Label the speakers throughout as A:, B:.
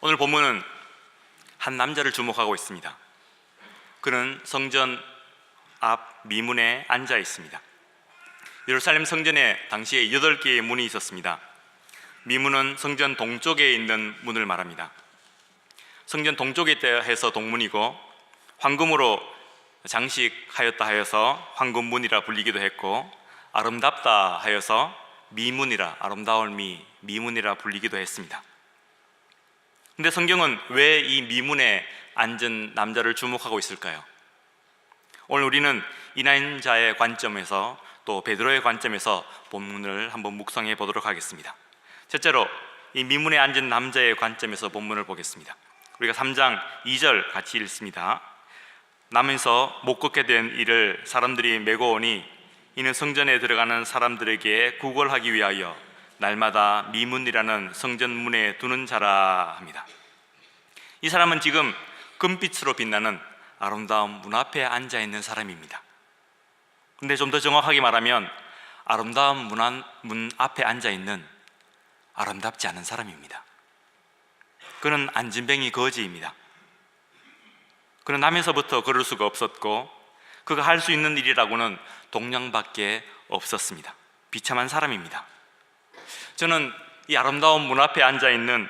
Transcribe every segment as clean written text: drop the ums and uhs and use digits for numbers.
A: 오늘 본문은 한 남자를 주목하고 있습니다. 그는 성전 앞 미문에 앉아 있습니다. 예루살렘 성전에 당시에 8개의 문이 있었습니다. 미문은 성전 동쪽에 있는 문을 말합니다. 성전 동쪽에 해서 동문이고, 황금으로 장식하였다 하여서 황금문이라 불리기도 했고, 아름답다 하여서 미문이라, 아름다울 미문이라 불리기도 했습니다. 근데 성경은 왜 이 미문에 앉은 남자를 주목하고 있을까요? 오늘 우리는 이난자의 관점에서 또 베드로의 관점에서 본문을 한번 묵상해 보도록 하겠습니다. 첫째로 이 미문에 앉은 남자의 관점에서 본문을 보겠습니다. 우리가 3장 2절 같이 읽습니다. 나면서 못 걷게 된 이를 사람들이 메고 오니 이는 성전에 들어가는 사람들에게 구걸하기 위하여 날마다 미문이라는 성전문에 두는 자라 합니다. 이 사람은 지금 금빛으로 빛나는 아름다운 문 앞에 앉아 있는 사람입니다. 근데 좀 더 정확하게 말하면 아름다운 문 앞에 앉아 있는 아름답지 않은 사람입니다. 그는 안진뱅이 거지입니다. 그는 남에서부터 걸을 수가 없었고, 그가 할 수 있는 일이라고는 동냥밖에 없었습니다. 비참한 사람입니다. 저는 이 아름다운 문 앞에 앉아 있는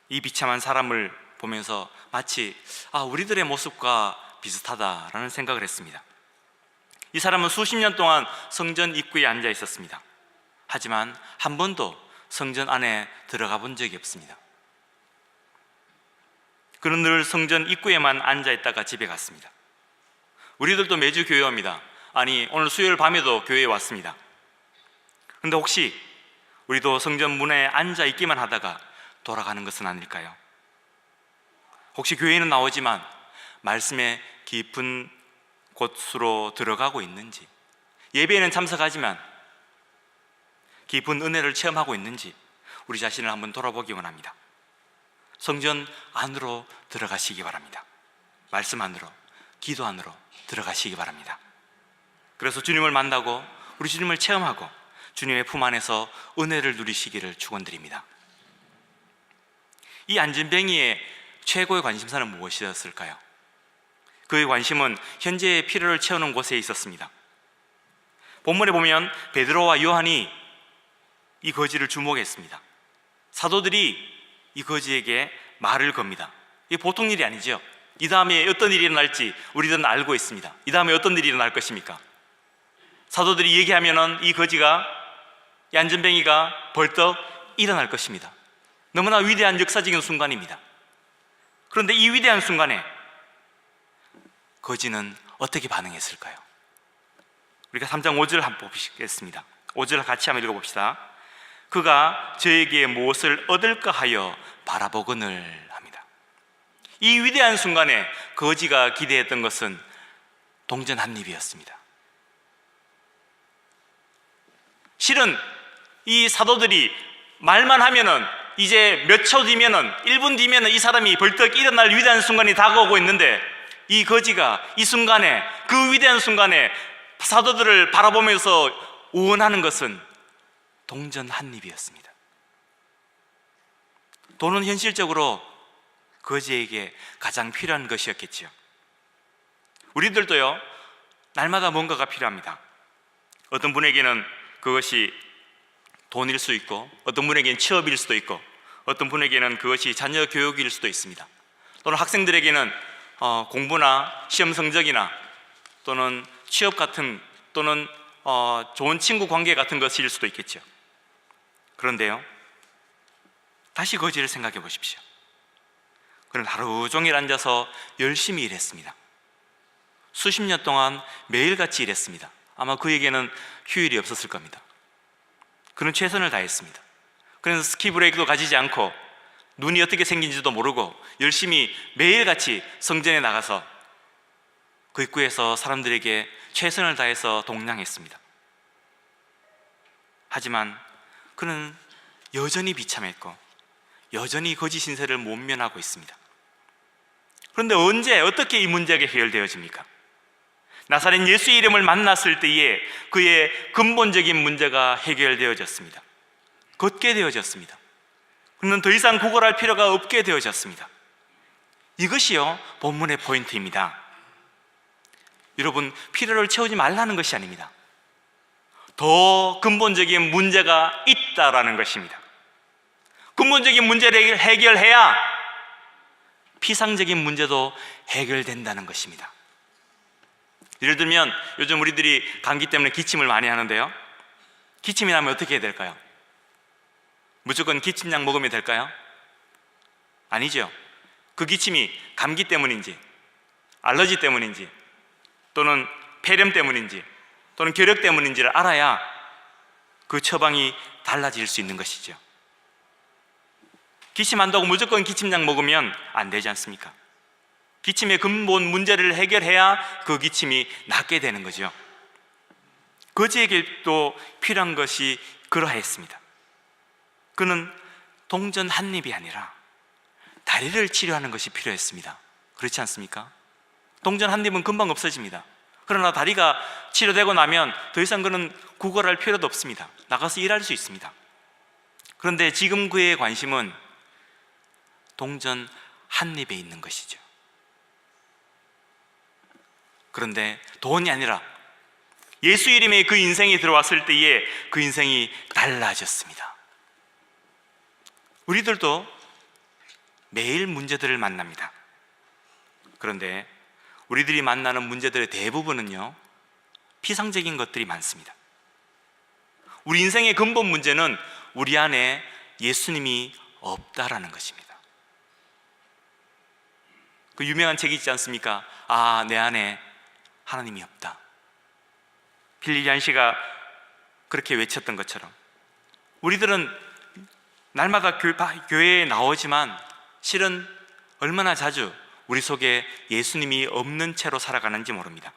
A: 이 비참한 사람을 보면서 마치 우리들의 모습과 비슷하다라는 생각을 했습니다. 이 사람은 수십 년 동안 성전 입구에 앉아 있었습니다. 하지만 한 번도 성전 안에 들어가 본 적이 없습니다. 그는 늘 성전 입구에만 앉아 있다가 집에 갔습니다. 우리들도 매주 교회 옵니다. 오늘 수요일 밤에도 교회에 왔습니다. 그런데 혹시 우리도 성전 문에 앉아 있기만 하다가 돌아가는 것은 아닐까요? 혹시 교회는 나오지만 말씀의 깊은 곳으로 들어가고 있는지, 예배에는 참석하지만 깊은 은혜를 체험하고 있는지 우리 자신을 한번 돌아보기 원합니다. 성전 안으로 들어가시기 바랍니다. 말씀 안으로, 기도 안으로 들어가시기 바랍니다. 그래서 주님을 만나고 우리 주님을 체험하고 주님의 품 안에서 은혜를 누리시기를 축원드립니다. 이 안진뱅이의 최고의 관심사는 무엇이었을까요? 그의 관심은 현재의 필요를 채우는 곳에 있었습니다. 본문에 보면 베드로와 요한이 이 거지를 주목했습니다. 사도들이 이 거지에게 말을 겁니다. 이게 보통 일이 아니죠. 이 다음에 어떤 일이 일어날지 우리들은 알고 있습니다. 이 다음에 어떤 일이 일어날 것입니까? 사도들이 얘기하면 이 거지가, 이 안진뱅이가 벌떡 일어날 것입니다. 너무나 위대한 역사적인 순간입니다. 그런데 이 위대한 순간에 거지는 어떻게 반응했을까요? 우리가 3장 5절 한번 보시겠습니다. 5절 같이 한번 읽어봅시다. 그가 저에게 무엇을 얻을까 하여 바라보거늘 합니다. 이 위대한 순간에 거지가 기대했던 것은 동전 한 입이었습니다. 실은 이 사도들이 말만 하면은 이제 몇 초 뒤면은, 1분 뒤면은 이 사람이 벌떡 일어날 위대한 순간이 다가오고 있는데, 이 거지가 이 순간에, 그 위대한 순간에 사도들을 바라보면서 원하는 것은 동전 한 입이었습니다. 돈은 현실적으로 거지에게 가장 필요한 것이었겠죠. 우리들도요, 날마다 뭔가가 필요합니다. 어떤 분에게는 그것이 돈일 수 있고, 어떤 분에게는 취업일 수도 있고, 어떤 분에게는 그것이 자녀 교육일 수도 있습니다. 또는 학생들에게는 공부나 시험 성적이나 또는 취업 같은, 또는 좋은 친구 관계 같은 것일 수도 있겠죠. 그런데요, 다시 거지를 생각해 보십시오. 그는 하루 종일 앉아서 열심히 일했습니다. 수십 년 동안 매일같이 일했습니다. 아마 그에게는 휴일이 없었을 겁니다. 그는 최선을 다했습니다. 그래서 스키 브레이크도 가지지 않고 눈이 어떻게 생긴지도 모르고 열심히 매일같이 성전에 나가서 그 입구에서 사람들에게 최선을 다해서 동냥했습니다. 하지만 그는 여전히 비참했고 여전히 거짓 신세를 못 면하고 있습니다. 그런데 언제, 어떻게 이 문제가 해결되어집니까? 나사렛 예수의 이름을 만났을 때에 그의 근본적인 문제가 해결되어졌습니다. 걷게 되어졌습니다. 그는 더 이상 구걸할 필요가 없게 되어졌습니다. 이것이요 본문의 포인트입니다. 여러분, 필요를 채우지 말라는 것이 아닙니다. 더 근본적인 문제가 있다라는 것입니다. 근본적인 문제를 해결해야 피상적인 문제도 해결된다는 것입니다. 예를 들면 요즘 우리들이 감기 때문에 기침을 많이 하는데요, 기침이 나면 어떻게 해야 될까요? 무조건 기침약 먹으면 될까요? 아니죠. 그 기침이 감기 때문인지 알러지 때문인지 또는 폐렴 때문인지 또는 결핵 때문인지를 알아야 그 처방이 달라질 수 있는 것이죠. 기침한다고 무조건 기침약 먹으면 안 되지 않습니까? 기침의 근본 문제를 해결해야 그 기침이 낫게 되는 거죠. 거지에게도 필요한 것이 그러했습니다. 그는 동전 한 입이 아니라 다리를 치료하는 것이 필요했습니다. 그렇지 않습니까? 동전 한 입은 금방 없어집니다. 그러나 다리가 치료되고 나면 더 이상 그는 구걸할 필요도 없습니다. 나가서 일할 수 있습니다. 그런데 지금 그의 관심은 동전 한 입에 있는 것이죠. 그런데 돈이 아니라 예수 이름에 그 인생이 들어왔을 때에 그 인생이 달라졌습니다. 우리들도 매일 문제들을 만납니다. 그런데 우리들이 만나는 문제들의 대부분은요 피상적인 것들이 많습니다. 우리 인생의 근본 문제는 우리 안에 예수님이 없다라는 것입니다. 그 유명한 책이 있지 않습니까? 내 안에 하나님이 없다. 빌리 얀 씨가 그렇게 외쳤던 것처럼 우리들은 날마다 교회에 나오지만 실은 얼마나 자주 우리 속에 예수님이 없는 채로 살아가는지 모릅니다.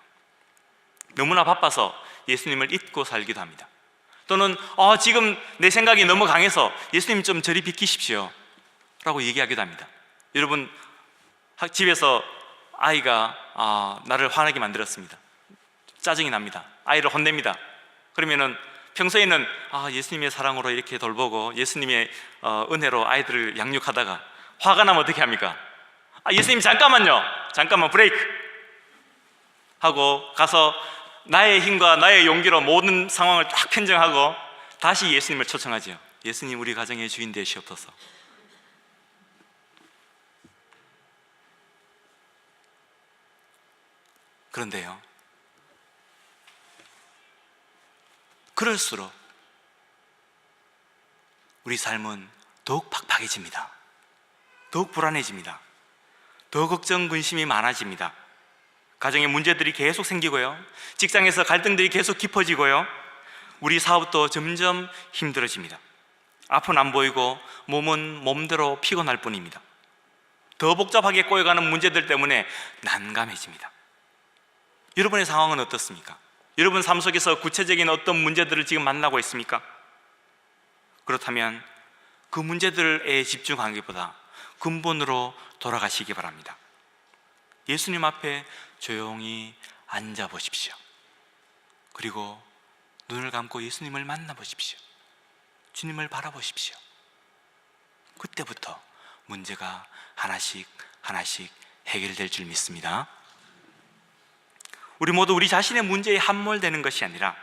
A: 너무나 바빠서 예수님을 잊고 살기도 합니다. 또는 지금 내 생각이 너무 강해서 예수님 좀 저리 비키십시오 라고 얘기하기도 합니다. 여러분, 집에서 아이가 나를 화나게 만들었습니다. 짜증이 납니다. 아이를 혼냅니다. 그러면은 평소에는 예수님의 사랑으로 이렇게 돌보고 예수님의 은혜로 아이들을 양육하다가 화가 나면 어떻게 합니까? 예수님 잠깐만요, 잠깐만 브레이크 하고 가서 나의 힘과 나의 용기로 모든 상황을 쫙 편정하고 다시 예수님을 초청하죠. 예수님, 우리 가정의 주인 되시옵소서. 그런데요, 그럴수록 우리 삶은 더욱 팍팍해집니다. 더욱 불안해집니다. 더 걱정, 근심이 많아집니다. 가정에 문제들이 계속 생기고요, 직장에서 갈등들이 계속 깊어지고요, 우리 사업도 점점 힘들어집니다. 앞은 안 보이고 몸은 몸대로 피곤할 뿐입니다. 더 복잡하게 꼬여가는 문제들 때문에 난감해집니다. 여러분의 상황은 어떻습니까? 여러분 삶 속에서 구체적인 어떤 문제들을 지금 만나고 있습니까? 그렇다면 그 문제들에 집중하기보다 근본으로 돌아가시기 바랍니다. 예수님 앞에 조용히 앉아 보십시오. 그리고 눈을 감고 예수님을 만나보십시오. 주님을 바라보십시오. 그때부터 문제가 하나씩 하나씩 해결될 줄 믿습니다. 우리 모두 우리 자신의 문제에 함몰되는 것이 아니라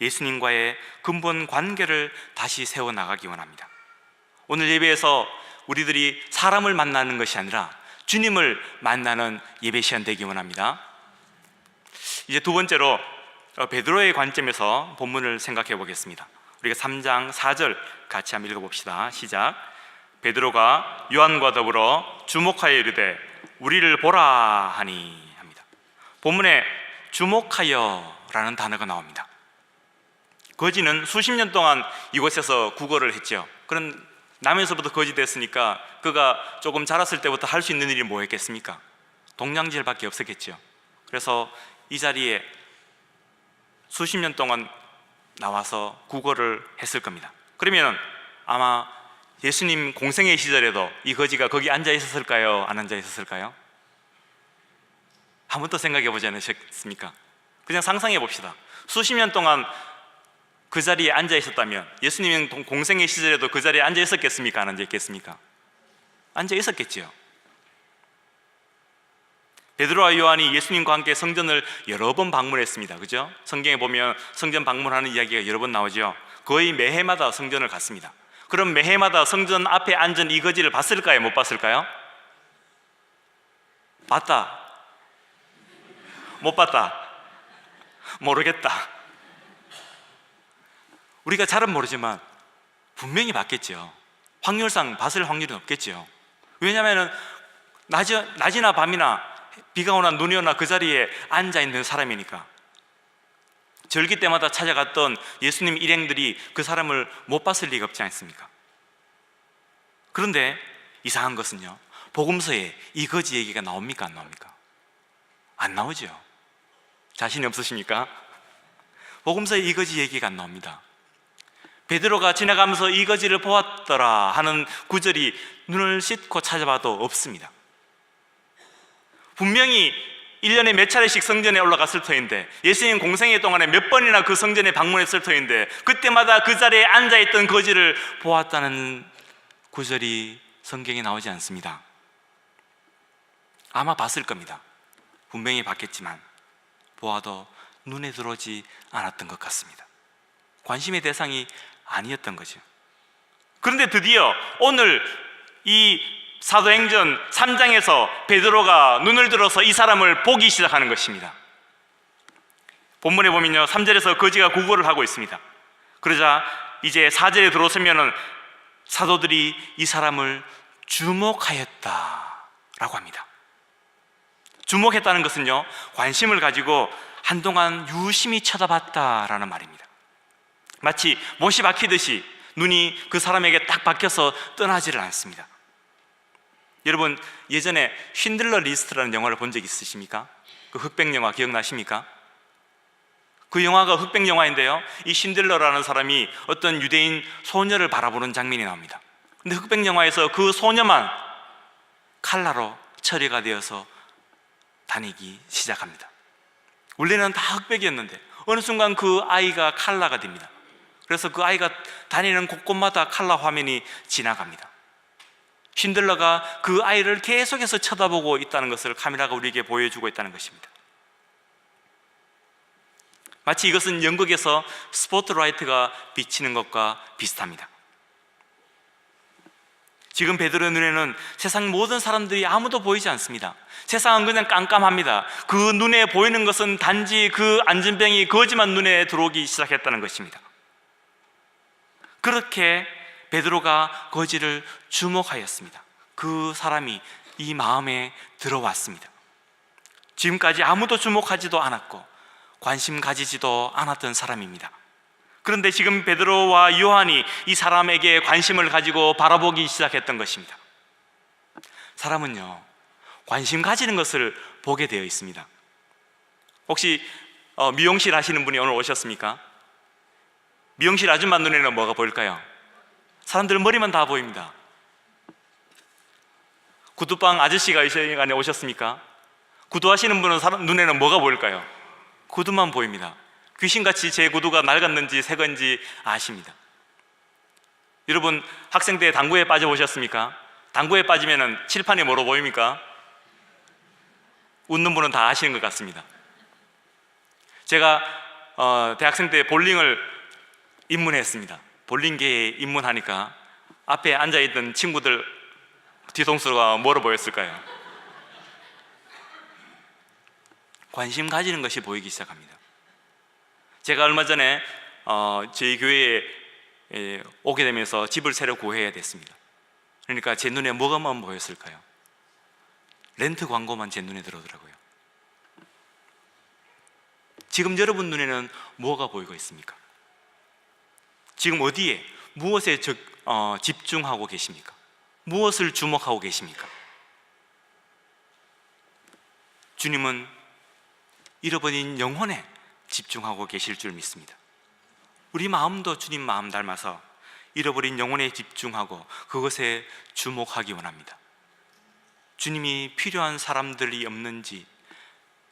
A: 예수님과의 근본 관계를 다시 세워나가기 원합니다. 오늘 예배에서 우리들이 사람을 만나는 것이 아니라 주님을 만나는 예배 시간 되기 원합니다. 이제 두 번째로 베드로의 관점에서 본문을 생각해 보겠습니다. 우리가 3장 4절 같이 한번 읽어봅시다. 시작. 베드로가 요한과 더불어 주목하여 이르되 우리를 보라 하니 합니다. 본문에 주목하여 라는 단어가 나옵니다. 거지는 수십 년 동안 이곳에서 구걸을 했죠. 그런 나면서부터 거지 됐으니까 그가 조금 자랐을 때부터 할 수 있는 일이 뭐였겠습니까? 동냥질밖에 없었겠죠. 그래서 이 자리에 수십 년 동안 나와서 구걸을 했을 겁니다. 그러면 아마 예수님 공생의 시절에도 이 거지가 거기 앉아 있었을까요? 안 앉아 있었을까요? 한 번 더 생각해 보지 않으셨습니까? 그냥 상상해 봅시다. 수십 년 동안 그 자리에 앉아 있었다면 예수님은 공생의 시절에도 그 자리에 앉아 있었겠습니까? 안 앉아 있겠습니까? 앉아 있었겠지요. 베드로와 요한이 예수님과 함께 성전을 여러 번 방문했습니다. 그죠? 성경에 보면 성전 방문하는 이야기가 여러 번 나오죠. 거의 매해마다 성전을 갔습니다. 그럼 매해마다 성전 앞에 앉은 이 거지를 봤을까요? 못 봤을까요? 봤다. 못 봤다. 모르겠다. 우리가 잘은 모르지만 분명히 봤겠죠. 확률상 봤을 확률이 높겠죠. 왜냐하면 낮이나 밤이나 비가 오나 눈이 오나 그 자리에 앉아 있는 사람이니까. 절기 때마다 찾아갔던 예수님 일행들이 그 사람을 못 봤을 리가 없지 않습니까? 그런데 이상한 것은요, 복음서에 이 거지 얘기가 나옵니까? 안 나옵니까? 안 나오죠. 자신이 없으십니까? 복음서에 이 거지 얘기가 안 나옵니다. 베드로가 지나가면서 이 거지를 보았더라 하는 구절이 눈을 씻고 찾아봐도 없습니다. 분명히 1년에 몇 차례씩 성전에 올라갔을 터인데, 예수님 공생애 동안에 몇 번이나 그 성전에 방문했을 터인데, 그때마다 그 자리에 앉아있던 거지를 보았다는 구절이 성경에 나오지 않습니다. 아마 봤을 겁니다. 분명히 봤겠지만 보아도 눈에 들어오지 않았던 것 같습니다. 관심의 대상이 아니었던 거죠. 그런데 드디어 오늘 이 사도행전 3장에서 베드로가 눈을 들어서 이 사람을 보기 시작하는 것입니다. 본문에 보면요, 3절에서 거지가 구걸을 하고 있습니다. 그러자 이제 4절에 들어서면은 사도들이 이 사람을 주목하였다라고 합니다. 주목했다는 것은요, 관심을 가지고 한동안 유심히 쳐다봤다라는 말입니다. 마치 못이 박히듯이 눈이 그 사람에게 딱 박혀서 떠나지를 않습니다. 여러분, 예전에 쉰들러 리스트라는 영화를 본 적 있으십니까? 그 흑백 영화 기억나십니까? 그 영화가 흑백 영화인데요, 이 쉰들러라는 사람이 어떤 유대인 소녀를 바라보는 장면이 나옵니다. 근데 흑백 영화에서 그 소녀만 칼라로 처리가 되어서 다니기 시작합니다. 원래는 다 흑백이었는데 어느 순간 그 아이가 칼라가 됩니다. 그래서 그 아이가 다니는 곳곳마다 칼라 화면이 지나갑니다. 쉰들러가 그 아이를 계속해서 쳐다보고 있다는 것을 카메라가 우리에게 보여주고 있다는 것입니다. 마치 이것은 연극에서 스포트라이트가 비치는 것과 비슷합니다. 지금 베드로의 눈에는 세상 모든 사람들이 아무도 보이지 않습니다. 세상은 그냥 깜깜합니다. 그 눈에 보이는 것은 단지 그 안전병이 거지만 눈에 들어오기 시작했다는 것입니다. 그렇게 베드로가 거지를 주목하였습니다. 그 사람이 이 마음에 들어왔습니다. 지금까지 아무도 주목하지도 않았고 관심 가지지도 않았던 사람입니다. 그런데 지금 베드로와 요한이 이 사람에게 관심을 가지고 바라보기 시작했던 것입니다. 사람은요, 관심 가지는 것을 보게 되어 있습니다. 혹시 미용실 하시는 분이 오늘 오셨습니까? 미용실 아줌마 눈에는 뭐가 보일까요? 사람들 머리만 다 보입니다. 구두방 아저씨가 이 시간에 오셨습니까? 구두하시는 분은 눈에는 뭐가 보일까요? 구두만 보입니다. 귀신같이 제 구두가 낡았는지 새 건지 아십니다. 여러분, 학생 때 당구에 빠져보셨습니까? 당구에 빠지면 칠판이 뭐로 보입니까? 웃는 분은 다 아시는 것 같습니다. 제가 대학생 때 볼링을 입문했습니다. 볼링계에 입문하니까 앞에 앉아있던 친구들 뒤통수가 뭐로 보였을까요? 관심 가지는 것이 보이기 시작합니다. 제가 얼마 전에 저희 교회에 오게 되면서 집을 새로 구해야 됐습니다. 그러니까 제 눈에 뭐가만 보였을까요? 렌트 광고만 제 눈에 들어오더라고요. 지금 여러분 눈에는 뭐가 보이고 있습니까? 지금 어디에, 무엇에 집중하고 계십니까? 무엇을 주목하고 계십니까? 주님은 잃어버린 영혼에 집중하고 계실 줄 믿습니다. 우리 마음도 주님 마음 닮아서 잃어버린 영혼에 집중하고 그것에 주목하기 원합니다. 주님이 필요한 사람들이 없는지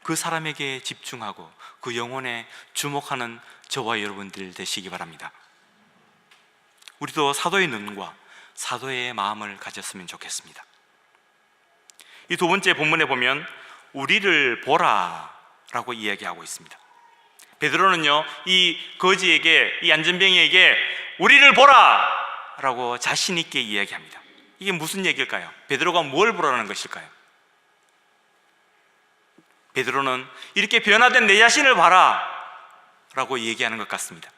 A: 그 사람에게 집중하고 그 영혼에 주목하는 저와 여러분들 되시기 바랍니다. 우리도 사도의 눈과 사도의 마음을 가졌으면 좋겠습니다. 이 두 번째 본문에 보면 우리를 보라 라고 이야기하고 있습니다. 베드로는요, 이 거지에게, 이 안전병이에게 우리를 보라 라고 자신 있게 이야기합니다. 이게 무슨 얘기일까요? 베드로가 뭘 보라는 것일까요? 베드로는 이렇게 변화된 내 자신을 봐라 라고 얘기하는 것 같습니다.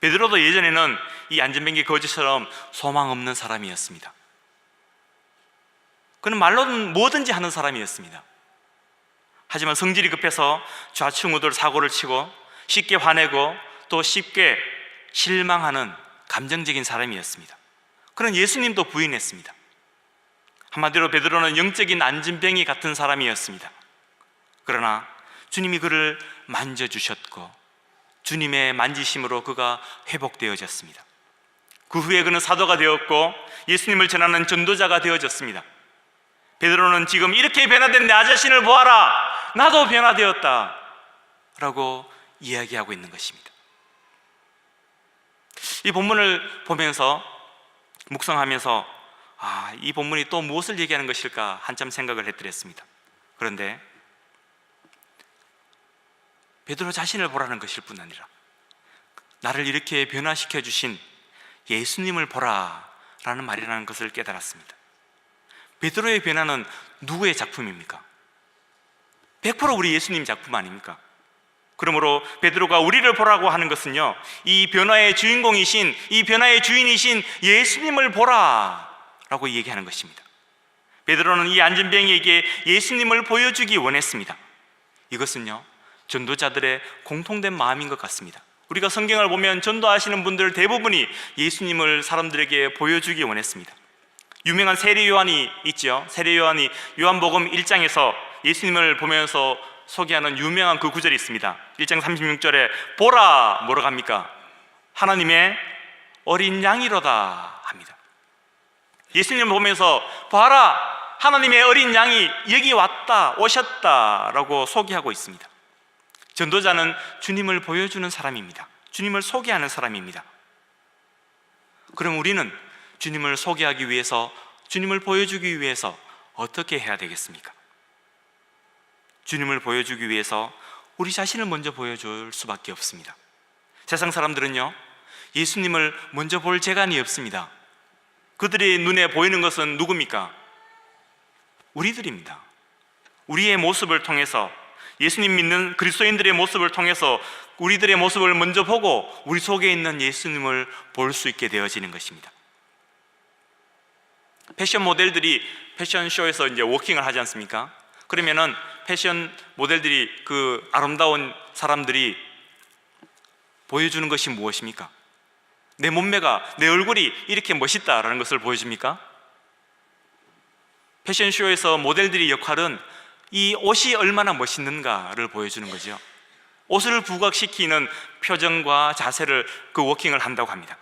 A: 베드로도 예전에는 이 안전병기 거지처럼 소망 없는 사람이었습니다. 그는 말로는 뭐든지 하는 사람이었습니다. 하지만 성질이 급해서 좌충우돌 사고를 치고 쉽게 화내고 또 쉽게 실망하는 감정적인 사람이었습니다. 그는 예수님도 부인했습니다. 한마디로 베드로는 영적인 안전병이 같은 사람이었습니다. 그러나 주님이 그를 만져주셨고 주님의 만지심으로 그가 회복되어졌습니다. 그 후에 그는 사도가 되었고 예수님을 전하는 전도자가 되어졌습니다. 베드로는 지금 이렇게 변화된 나 자신을 보아라, 나도 변화되었다 라고 이야기하고 있는 것입니다. 이 본문을 보면서 묵상하면서 이 본문이 또 무엇을 얘기하는 것일까 한참 생각을 해드렸습니다. 그런데 베드로 자신을 보라는 것일 뿐 아니라 나를 이렇게 변화시켜 주신 예수님을 보라 라는 말이라는 것을 깨달았습니다. 베드로의 변화는 누구의 작품입니까? 100% 우리 예수님 작품 아닙니까? 그러므로 베드로가 우리를 보라고 하는 것은요, 이 변화의 주인공이신, 이 변화의 주인이신 예수님을 보라 라고 얘기하는 것입니다. 베드로는 이 안전병이에게 예수님을 보여주기 원했습니다. 이것은요, 전도자들의 공통된 마음인 것 같습니다. 우리가 성경을 보면 전도하시는 분들 대부분이 예수님을 사람들에게 보여주기 원했습니다. 유명한 세례 요한이 있죠. 세례 요한이 요한복음 1장에서 예수님을 보면서 소개하는 유명한 그 구절이 있습니다. 1장 36절에 보라, 뭐라고 합니까? 하나님의 어린 양이로다 합니다. 예수님을 보면서 봐라, 하나님의 어린 양이 여기 왔다, 오셨다 라고 소개하고 있습니다. 전도자는 주님을 보여주는 사람입니다. 주님을 소개하는 사람입니다. 그럼 우리는 주님을 소개하기 위해서, 주님을 보여주기 위해서 어떻게 해야 되겠습니까? 주님을 보여주기 위해서 우리 자신을 먼저 보여줄 수밖에 없습니다. 세상 사람들은요, 예수님을 먼저 볼 재간이 없습니다. 그들의 눈에 보이는 것은 누굽니까? 우리들입니다. 우리의 모습을 통해서, 예수님 믿는 그리스도인들의 모습을 통해서 우리들의 모습을 먼저 보고 우리 속에 있는 예수님을 볼 수 있게 되어지는 것입니다. 패션 모델들이 패션쇼에서 이제 워킹을 하지 않습니까? 그러면은 패션 모델들이, 그 아름다운 사람들이 보여주는 것이 무엇입니까? 내 몸매가, 내 얼굴이 이렇게 멋있다라는 것을 보여줍니까? 패션쇼에서 모델들의 역할은 이 옷이 얼마나 멋있는가를 보여주는 거죠. 옷을 부각시키는 표정과 자세를 그 워킹을 한다고 합니다.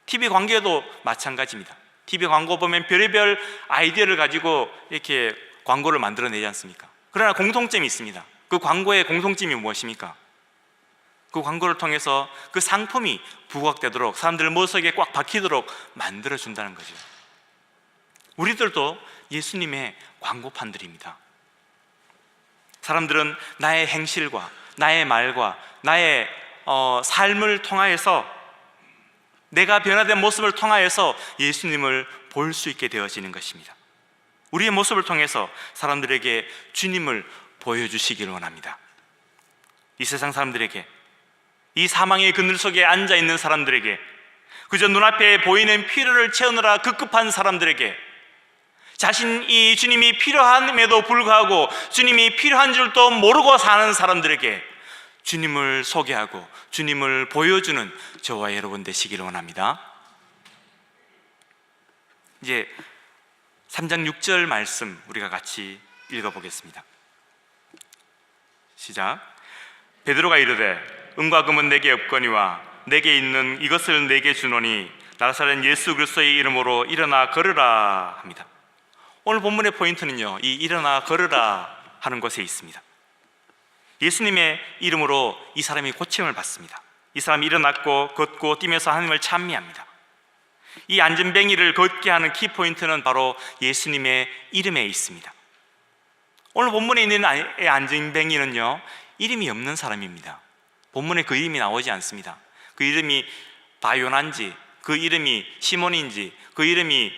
A: TV 광고도 마찬가지입니다. TV 광고 보면 별의별 아이디어를 가지고 이렇게 광고를 만들어내지 않습니까? 그러나 공통점이 있습니다. 그 광고의 공통점이 무엇입니까? 그 광고를 통해서 그 상품이 부각되도록, 사람들 머릿속에 꽉 박히도록 만들어준다는 거죠. 우리들도 예수님의 광고판들입니다. 사람들은 나의 행실과 나의 말과 나의 삶을 통하여서, 내가 변화된 모습을 통하여서 예수님을 볼 수 있게 되어지는 것입니다. 우리의 모습을 통해서 사람들에게 주님을 보여주시기를 원합니다. 이 세상 사람들에게, 이 사망의 그늘 속에 앉아있는 사람들에게, 그저 눈앞에 보이는 필요를 채우느라 급급한 사람들에게, 자신이 주님이 필요함에도 불구하고 주님이 필요한 줄도 모르고 사는 사람들에게 주님을 소개하고 주님을 보여주는 저와 여러분 되시기를 원합니다. 이제 3장 6절 말씀 우리가 같이 읽어보겠습니다. 시작. 베드로가 이르되 은과 금은 내게 없거니와 내게 있는 이것을 내게 주노니 나사렛 예수 그리스도의 이름으로 일어나 걸으라 합니다. 오늘 본문의 포인트는요, 이 일어나 걸으라 하는 것에 있습니다. 예수님의 이름으로 이 사람이 고침을 받습니다. 이 사람이 일어났고 걷고 뛰면서 하나님을 찬미합니다. 이 안진뱅이를 걷게 하는 키포인트는 바로 예수님의 이름에 있습니다. 오늘 본문에 있는 안진뱅이는요, 이름이 없는 사람입니다. 본문에 그 이름이 나오지 않습니다. 그 이름이 바요난지, 그 이름이 시몬인지, 그 이름이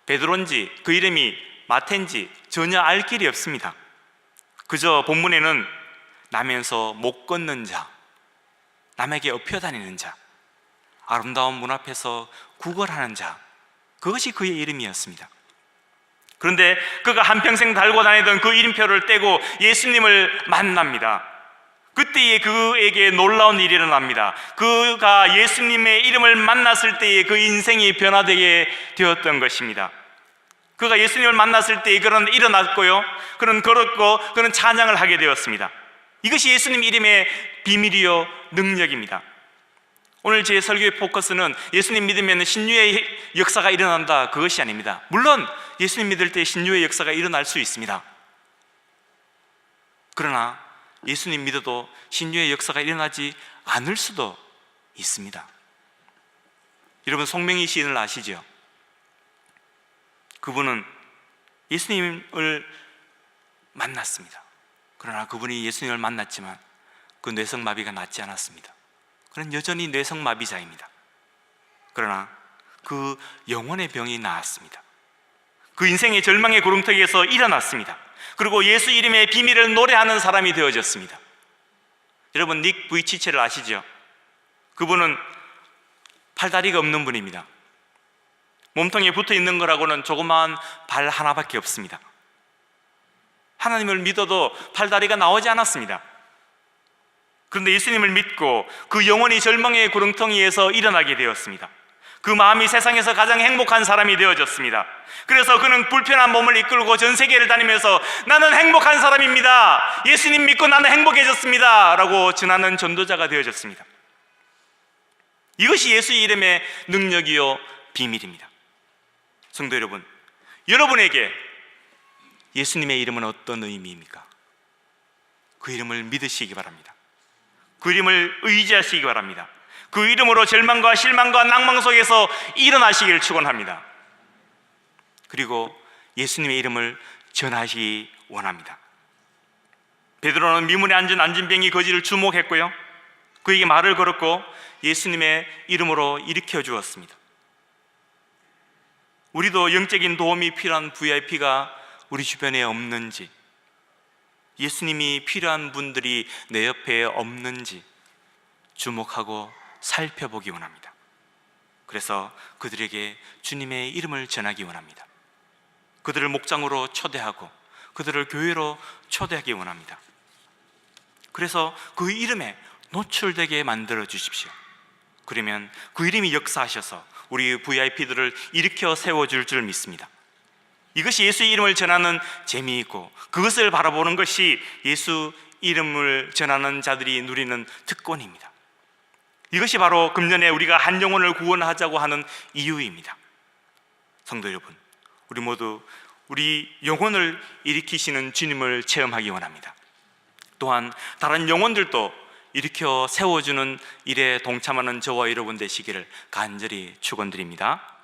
A: 베드로인지, 그 이름이 마태인지 전혀 알 길이 없습니다. 그저 본문에는 나면서 못 걷는 자, 남에게 업혀 다니는 자, 아름다운 문 앞에서 구걸하는 자, 그것이 그의 이름이었습니다. 그런데 그가 한평생 달고 다니던 그 이름표를 떼고 예수님을 만납니다. 그때에 그에게 놀라운 일이 일어납니다. 그가 예수님의 이름을 만났을 때에 그 인생이 변화되게 되었던 것입니다. 그가 예수님을 만났을 때에 그는 일어났고요, 그는 걸었고, 그는 찬양을 하게 되었습니다. 이것이 예수님 이름의 비밀이요 능력입니다. 오늘 제 설교의 포커스는 예수님 믿으면 신유의 역사가 일어난다, 그것이 아닙니다. 물론 예수님 믿을 때 신유의 역사가 일어날 수 있습니다. 그러나 예수님 믿어도 신유의 역사가 일어나지 않을 수도 있습니다. 여러분, 송명희 시인을 아시죠? 그분은 예수님을 만났습니다. 그러나 그분이 예수님을 만났지만 그 뇌성마비가 낫지 않았습니다. 그는 여전히 뇌성마비자입니다. 그러나 그 영혼의 병이 나았습니다. 그 인생의 절망의 구름터기에서 일어났습니다. 그리고 예수 이름의 비밀을 노래하는 사람이 되어졌습니다. 여러분, 닉 부이치체를 아시죠? 그분은 팔다리가 없는 분입니다. 몸통에 붙어 있는 거라고는 조그마한 발 하나밖에 없습니다. 하나님을 믿어도 팔다리가 나오지 않았습니다. 그런데 예수님을 믿고 그 영혼이 절망의 구렁텅이에서 일어나게 되었습니다. 그 마음이 세상에서 가장 행복한 사람이 되어졌습니다. 그래서 그는 불편한 몸을 이끌고 전 세계를 다니면서 나는 행복한 사람입니다, 예수님 믿고 나는 행복해졌습니다 라고 전하는 전도자가 되어졌습니다. 이것이 예수 이름의 능력이요 비밀입니다. 성도 여러분, 여러분에게 예수님의 이름은 어떤 의미입니까? 그 이름을 믿으시기 바랍니다. 그 이름을 의지하시기 바랍니다. 그 이름으로 절망과 실망과 낭망 속에서 일어나시기를 축원합니다. 그리고 예수님의 이름을 전하시기 원합니다. 베드로는 미문에 앉은 안진뱅이 거지를 주목했고요, 그에게 말을 걸었고 예수님의 이름으로 일으켜 주었습니다. 우리도 영적인 도움이 필요한 VIP가 우리 주변에 없는지, 예수님이 필요한 분들이 내 옆에 없는지 주목하고 살펴보기 원합니다. 그래서 그들에게 주님의 이름을 전하기 원합니다. 그들을 목장으로 초대하고 그들을 교회로 초대하기 원합니다. 그래서 그 이름에 노출되게 만들어 주십시오. 그러면 그 이름이 역사하셔서 우리 VIP들을 일으켜 세워줄 줄 믿습니다. 이것이 예수 이름을 전하는 재미있고, 그것을 바라보는 것이 예수 이름을 전하는 자들이 누리는 특권입니다. 이것이 바로 금년에 우리가 한 영혼을 구원하자고 하는 이유입니다. 성도 여러분, 우리 모두 우리 영혼을 일으키시는 주님을 체험하기 원합니다. 또한 다른 영혼들도 일으켜 세워주는 일에 동참하는 저와 여러분 되시기를 간절히 축원드립니다.